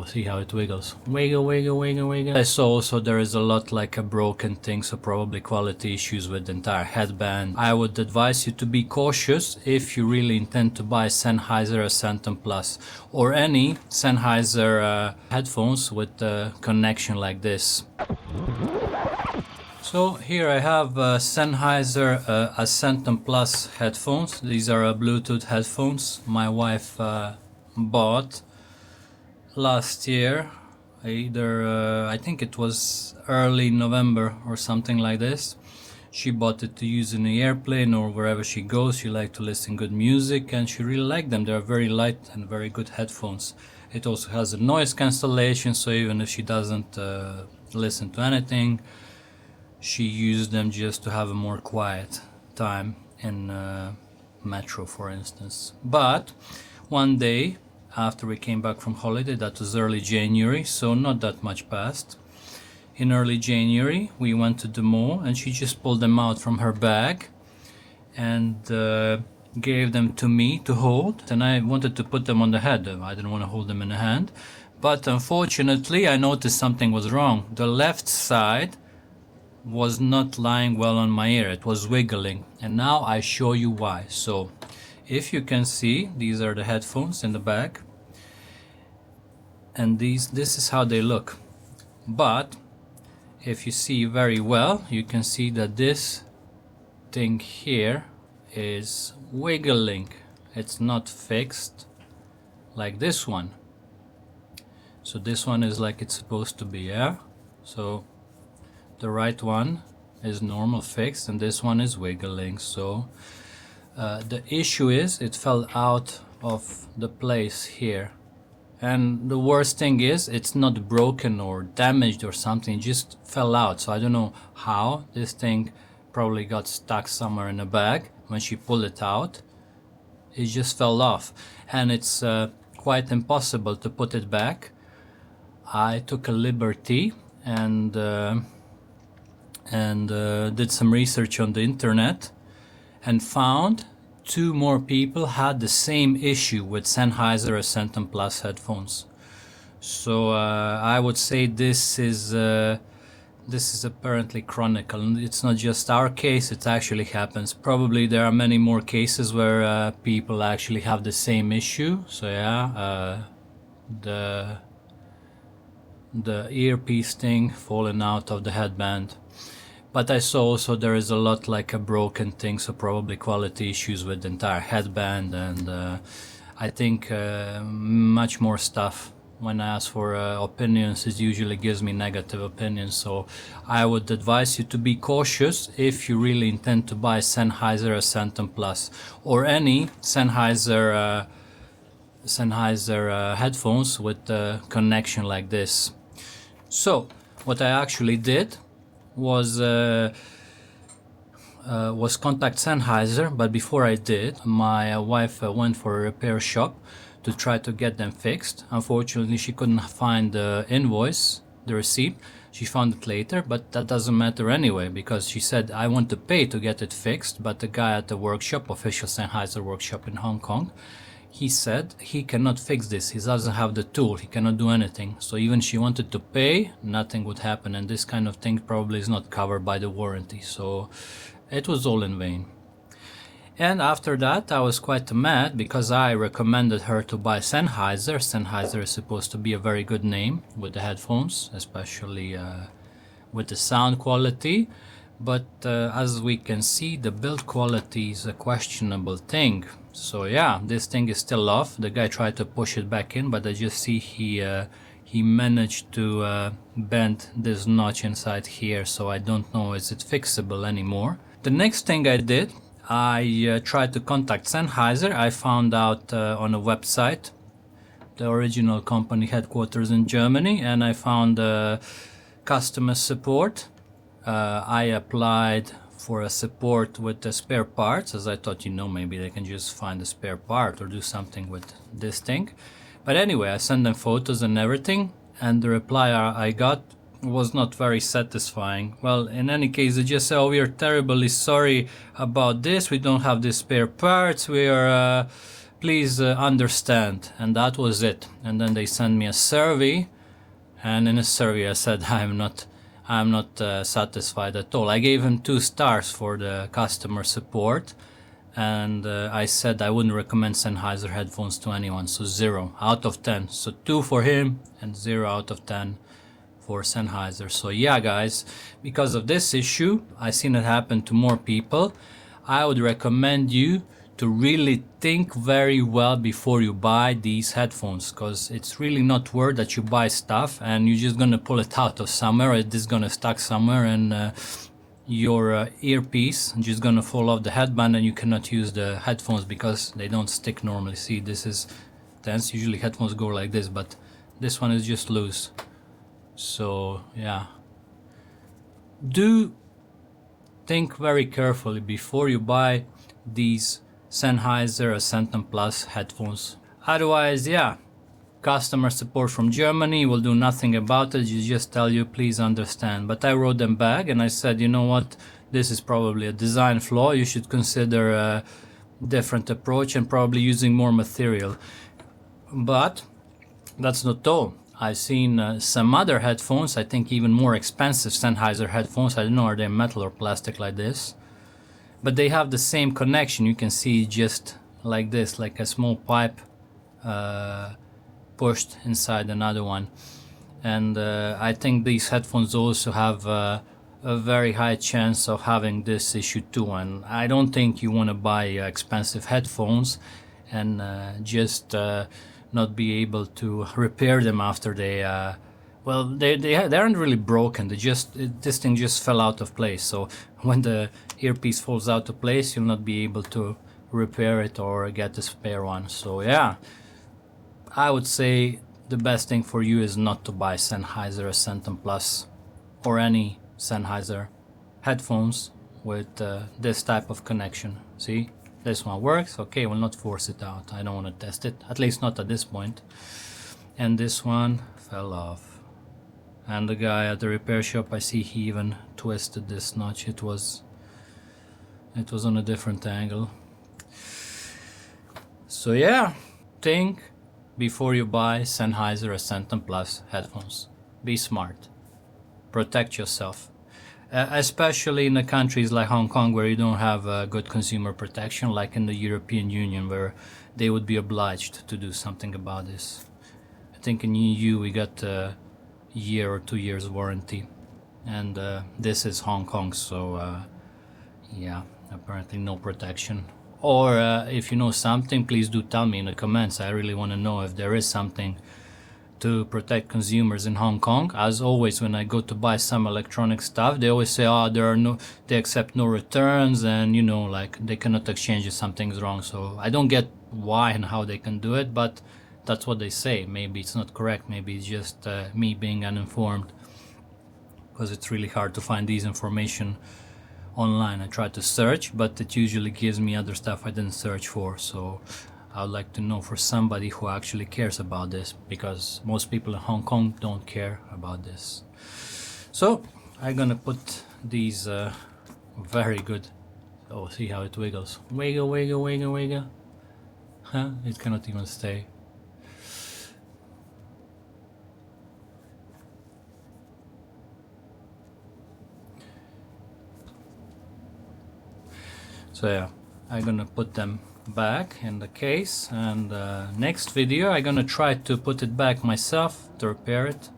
Oh, see how it wiggles. Wiggle, wiggle, wiggle, wiggle. I saw also there is a lot like a broken thing, so probably quality issues with the entire headband. I would advise you to be cautious if you really intend to buy Sennheiser Accentum Plus or any Sennheiser headphones with a connection like this. So here I have Sennheiser Accentum Plus headphones. These are Bluetooth headphones my wife bought last year, either I think it was early November or something like this. She bought it to use in the airplane or wherever she goes. She liked to listen good music and she really liked them. They're very light and very good headphones. It also has a noise cancellation, so even if she doesn't listen to anything, she used them just to have a more quiet time in metro, for instance. But one day after we came back from holiday, that was early January, so not that much passed. In early January we went to the mall and she just pulled them out from her bag and gave them to me to hold, and I wanted to put them on the head. I didn't want to hold them in the hand, but unfortunately I noticed something was wrong. The left side was not lying well on my ear, it was wiggling, and now I show you why. So if you can see, these are the headphones in the bag, and this is how they look. But if you see very well, you can see that this thing here is wiggling. It's not fixed like this one. So this one is like it's supposed to be, yeah? So the right one is normal fixed and this one is wiggling. So the issue is it fell out of the place here, and the worst thing is it's not broken or damaged or something, it just fell out. So I don't know how. This thing probably got stuck somewhere in the bag. When she pulled it out, it just fell off, and it's quite impossible to put it back. I took a liberty and did some research on the internet and found 2 more people had the same issue with Sennheiser Accentum Plus headphones. So I would say this is apparently chronic. It's not just our case, it actually happens. Probably there are many more cases where people actually have the same issue. So yeah, the earpiece thing falling out of the headband. But I saw also there is a lot like a broken thing, so probably quality issues with the entire headband, and I think much more stuff. When I ask for opinions, it usually gives me negative opinions, so I would advise you to be cautious if you really intend to buy Sennheiser Accentum Plus or any Sennheiser headphones with a connection like this. So what I actually did was contact Sennheiser, but before I did, my wife went for a repair shop to try to get them fixed. Unfortunately, she couldn't find the invoice, the receipt. She found it later, but that doesn't matter anyway, because she said, I want to pay to get it fixed, but the guy at the workshop, official Sennheiser workshop in Hong Kong, he said he cannot fix this, he doesn't have the tool, he cannot do anything. So even she wanted to pay, nothing would happen, and this kind of thing probably is not covered by the warranty, so it was all in vain. And after that I was quite mad, because I recommended her to buy Sennheiser. Sennheiser is supposed to be a very good name with the headphones, especially with the sound quality, but as we can see, the build quality is a questionable thing. So yeah, this thing is still off. The guy tried to push it back in, but I just see he managed to bend this notch inside here, so I don't know is it fixable anymore. The next thing I did, I tried to contact Sennheiser. I found out on a website, the original company headquarters in Germany, and I found customer support. I applied for a support with the spare parts, as I thought, maybe they can just find a spare part or do something with this thing. But anyway, I sent them photos and everything, and the reply I got was not very satisfying. Well, in any case, they just said, oh, we are terribly sorry about this, we don't have the spare parts, we are please understand, and that was it. And then they sent me a survey, and in a survey I said I'm not satisfied at all. I gave him 2 stars for the customer support, and I said I wouldn't recommend Sennheiser headphones to anyone, so 0 out of 10. So 2 for him and 0 out of 10 for Sennheiser. So yeah guys, because of this issue, I've seen it happen to more people. I would recommend you to really think very well before you buy these headphones, because it's really not worth that you buy stuff and you're just gonna pull it out of somewhere, or it is gonna stuck somewhere, and your earpiece is just gonna fall off the headband and you cannot use the headphones because they don't stick normally. See, this is tense. Usually headphones go like this, but this one is just loose. So yeah, do think very carefully before you buy these Sennheiser Accentum Plus headphones. Otherwise, yeah, customer support from Germany will do nothing about it. You just tell you, please understand. But I wrote them back and I said, you know what, this is probably a design flaw. You should consider a different approach and probably using more material. But that's not all. I've seen some other headphones, I think even more expensive Sennheiser headphones. I don't know, are they metal or plastic like this? But they have the same connection. You can see just like this, like a small pipe pushed inside another one. And I think these headphones also have a very high chance of having this issue too. And I don't think you want to buy expensive headphones and just not be able to repair them after they well, they aren't really broken. This thing just fell out of place. So when the earpiece falls out of place, you'll not be able to repair it or get a spare one. So yeah, I would say the best thing for you is not to buy Sennheiser Accentum Plus or any Sennheiser headphones with this type of connection. See, this one works. Okay, we'll not force it out. I don't want to test it, at least not at this point. And this one fell off. And the guy at the repair shop, I see he even twisted this notch. It was on a different angle. So yeah, think before you buy Sennheiser Accentum Plus headphones. Be smart. Protect yourself. Especially in the countries like Hong Kong, where you don't have good consumer protection, like in the European Union, where they would be obliged to do something about this. I think in EU we got year or 2 years warranty, and this is Hong Kong, so yeah, apparently no protection. Or if you know something, please do tell me in the comments. I really want to know if there is something to protect consumers in Hong Kong. As always, when I go to buy some electronic stuff, they always say, oh, they accept no returns, and you know, like they cannot exchange if something's wrong. So I don't get why and how they can do it, but that's what they say. Maybe it's not correct. Maybe it's just me being uninformed, because it's really hard to find these information online. I try to search, but it usually gives me other stuff I didn't search for. So I would like to know for somebody who actually cares about this, because most people in Hong Kong don't care about this. So I'm gonna put these very good. Oh, see how it wiggles. Wiggle, wiggle, wiggle, wiggle. Huh? It cannot even stay. So yeah, I'm gonna put them back in the case, and next video I'm gonna try to put it back myself to repair it,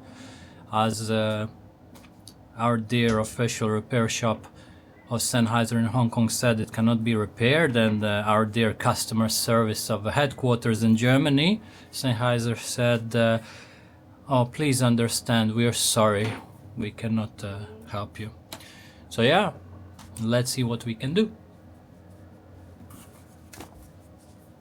as our dear official repair shop of Sennheiser in Hong Kong said it cannot be repaired, and our dear customer service of the headquarters in Germany, Sennheiser, said oh, please understand, we are sorry, we cannot help you. So yeah, let's see what we can do.